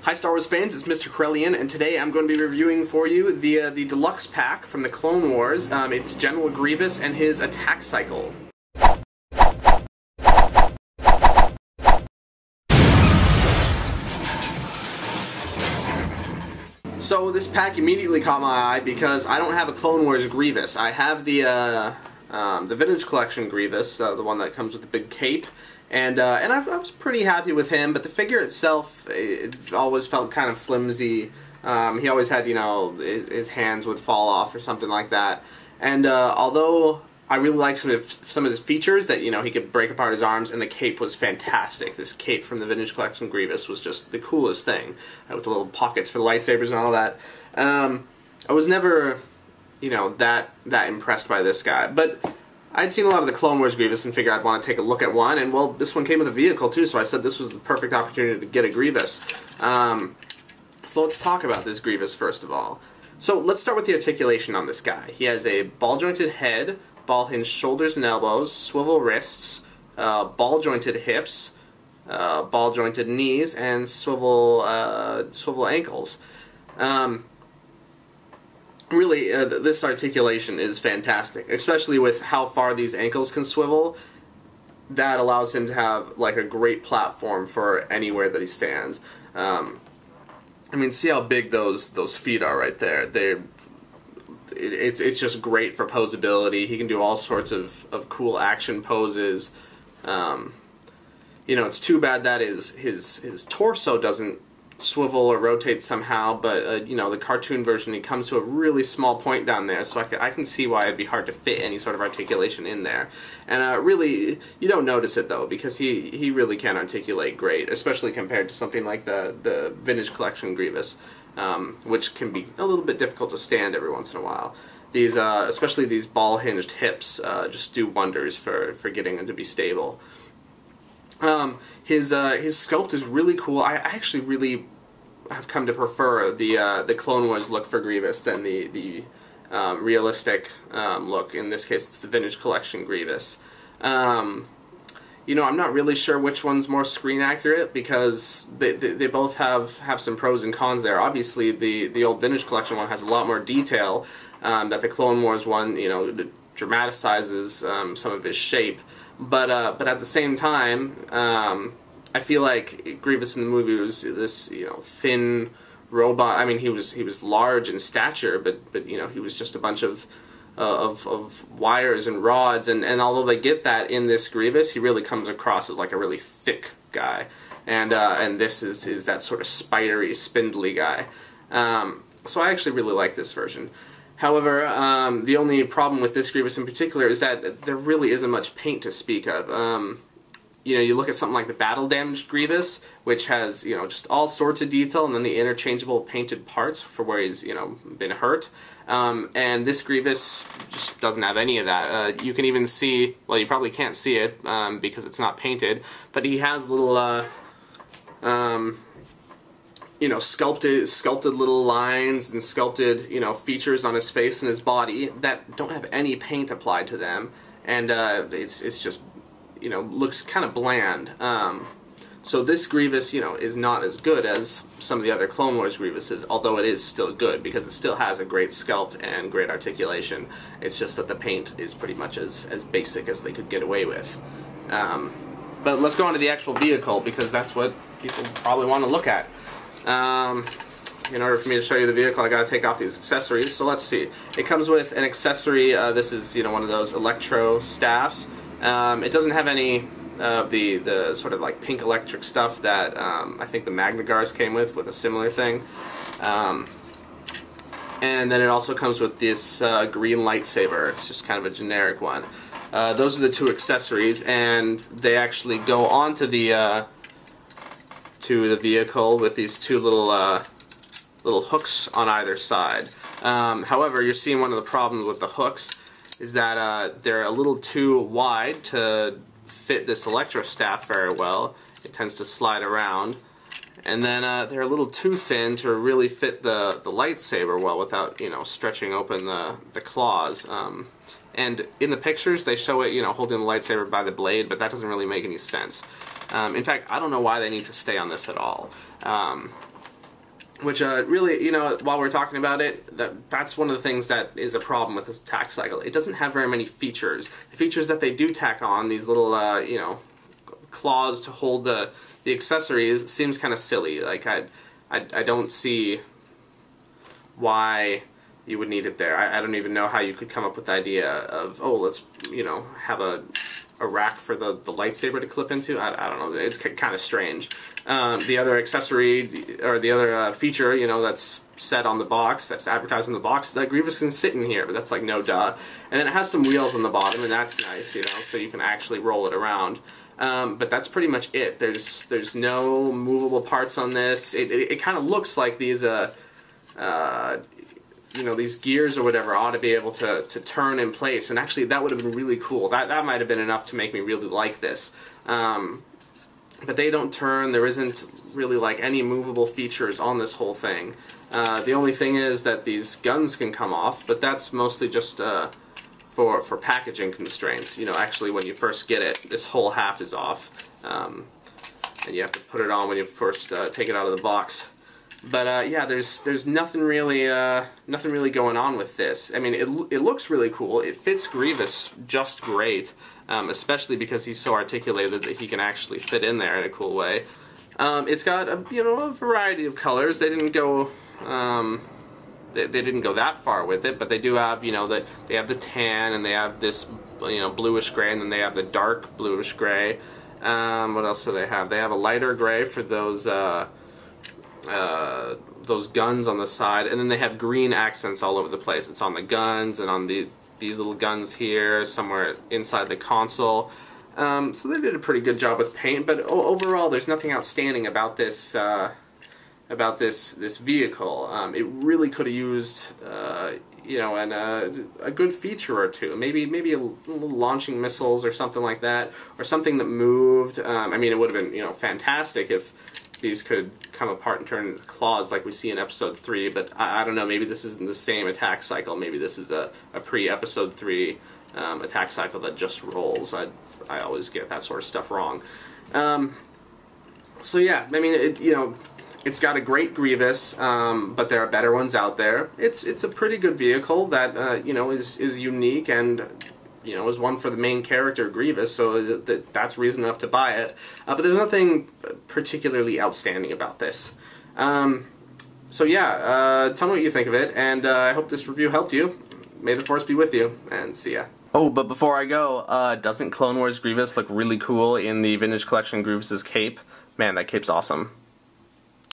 Hi Star Wars fans, it's Mr. Corellian, and today I'm going to be reviewing for you the deluxe pack from the Clone Wars. It's General Grievous and his attack cycle. So this pack immediately caught my eye because I don't have a Clone Wars Grievous. I have the Vintage Collection Grievous, the one that comes with the big cape. And I was pretty happy with him, but the figure itself, it always felt kind of flimsy. He always had, you know, his hands would fall off or something like that. And although I really liked some of his features, that, you know, he could break apart his arms, and the cape was fantastic. This cape from the Vintage Collection Grievous was just the coolest thing, with the little pockets for the lightsabers and all that. I was never, you know, that impressed by this guy, but I'd seen a lot of the Clone Wars Grievous and figured I'd want to take a look at one, and well, this one came with a vehicle too, so I said this was the perfect opportunity to get a Grievous. So let's talk about this Grievous first of all. So let's start with the articulation on this guy. He has a ball-jointed head, ball-hinged shoulders and elbows, swivel wrists, ball-jointed hips, ball-jointed knees, and swivel ankles. Really, this articulation is fantastic, especially with how far these ankles can swivel. That allows him to have like a great platform for anywhere that he stands. I mean, see how big those feet are right there. It's just great for posability. He can do all sorts of cool action poses. You know, it's too bad that his torso doesn't swivel or rotate somehow, but you know, the cartoon version, he comes to a really small point down there, so I can see why it'd be hard to fit any sort of articulation in there. And really, you don't notice it though, because he really can articulate great, especially compared to something like the Vintage Collection Grievous, which can be a little bit difficult to stand every once in a while. These, especially these ball-hinged hips, just do wonders for getting him to be stable. His sculpt is really cool. I actually really have come to prefer the Clone Wars look for Grievous than the realistic look. In this case, it's the Vintage Collection Grievous. You know, I'm not really sure which one's more screen accurate, because they both have some pros and cons there. Obviously, the old Vintage Collection one has a lot more detail that the Clone Wars one, you know, dramatizes some of his shape. But at the same time, I feel like Grievous in the movie was this, you know, thin robot. I mean, he was large in stature, but you know, he was just a bunch of wires and rods. And although they get that in this Grievous, he really comes across as like a really thick guy. And this is that sort of spidery, spindly guy. So I actually really like this version. However, the only problem with this Grievous in particular is that there really isn't much paint to speak of. You know, you look at something like the battle-damaged Grievous, which has, you know, just all sorts of detail, and then the interchangeable painted parts for where he's, you know, been hurt. And this Grievous just doesn't have any of that. You can even see, well, you probably can't see it because it's not painted, but he has little you know, sculpted little lines and sculpted, you know, features on his face and his body that don't have any paint applied to them, and it's just, you know, looks kind of bland. So this Grievous, you know, is not as good as some of the other Clone Wars Grievouses, although it is still good because it still has a great sculpt and great articulation. It's just that the paint is pretty much as basic as they could get away with. But let's go on to the actual vehicle, because that's what people probably want to look at. In order for me to show you the vehicle, I gotta take off these accessories. So let's see. It comes with an accessory. This is, you know, one of those electro staffs. It doesn't have any of the sort of like pink electric stuff that I think the Magnagars came with a similar thing. And then it also comes with this green lightsaber. It's just kind of a generic one. Those are the two accessories, and they actually go onto the vehicle with these two little hooks on either side. However, you're seeing one of the problems with the hooks is that they're a little too wide to fit this electro staff very well. It tends to slide around. And then they're a little too thin to really fit the lightsaber well without, you know, stretching open the claws. And in the pictures, they show it, you know, holding the lightsaber by the blade, but that doesn't really make any sense. In fact, I don't know why they need to stay on this at all. Which really, you know, while we're talking about it, that's one of the things that is a problem with this attack cycle. It doesn't have very many features. The features that they do tack on, these little, you know, claws to hold the accessories, seems kind of silly. Like, I don't see why you would need it there. I don't even know how you could come up with the idea of, oh, let's, you know, have a rack for the lightsaber to clip into. I don't know. It's kind of strange. The other accessory, or the other feature, you know, that's said on the box, that's advertised on the box, that Grievous can sit in here, but that's like, no duh. And then it has some wheels on the bottom, and that's nice, you know, so you can actually roll it around. But that's pretty much it. There's no movable parts on this. It kind of looks like these, you know, these gears or whatever ought to be able to turn in place, and actually that would have been really cool. That might have been enough to make me really like this. But they don't turn. There isn't really like any movable features on this whole thing. The only thing is that these guns can come off, but that's mostly just for packaging constraints. You know, actually when you first get it, this whole half is off, and you have to put it on when you first take it out of the box. But yeah, there's nothing really going on with this. I mean, it looks really cool. It fits Grievous just great, especially because he's so articulated that he can actually fit in there in a cool way. It's got a variety of colors. They didn't go they didn't go that far with it, but they do have, you know, they have the tan, and they have this, you know, bluish gray, and then they have the dark bluish gray. What else do they have? They have a lighter gray for those guns on the side, and then they have green accents all over the place. It's on the guns and on these little guns here, somewhere inside the console. So they did a pretty good job with paint, but overall there's nothing outstanding about this this vehicle. It really could have used you know, a good feature or two. Maybe a little launching missiles or something like that, or something that moved. I mean, it would have been, you know, fantastic if these could come apart and turn into claws like we see in Episode 3, but I don't know, maybe this isn't the same attack cycle. Maybe this is a pre-Episode 3 attack cycle that just rolls. I always get that sort of stuff wrong. So yeah, I mean, you know, it's got a great Grievous, but there are better ones out there. It's a pretty good vehicle that, you know, is unique, and you know, is one for the main character, Grievous, so that's reason enough to buy it. But there's nothing particularly outstanding about this. So yeah, tell me what you think of it, and I hope this review helped you. May the Force be with you, and see ya. Oh, but before I go, doesn't Clone Wars Grievous look really cool in the Vintage Collection Grievous's cape? Man, that cape's awesome.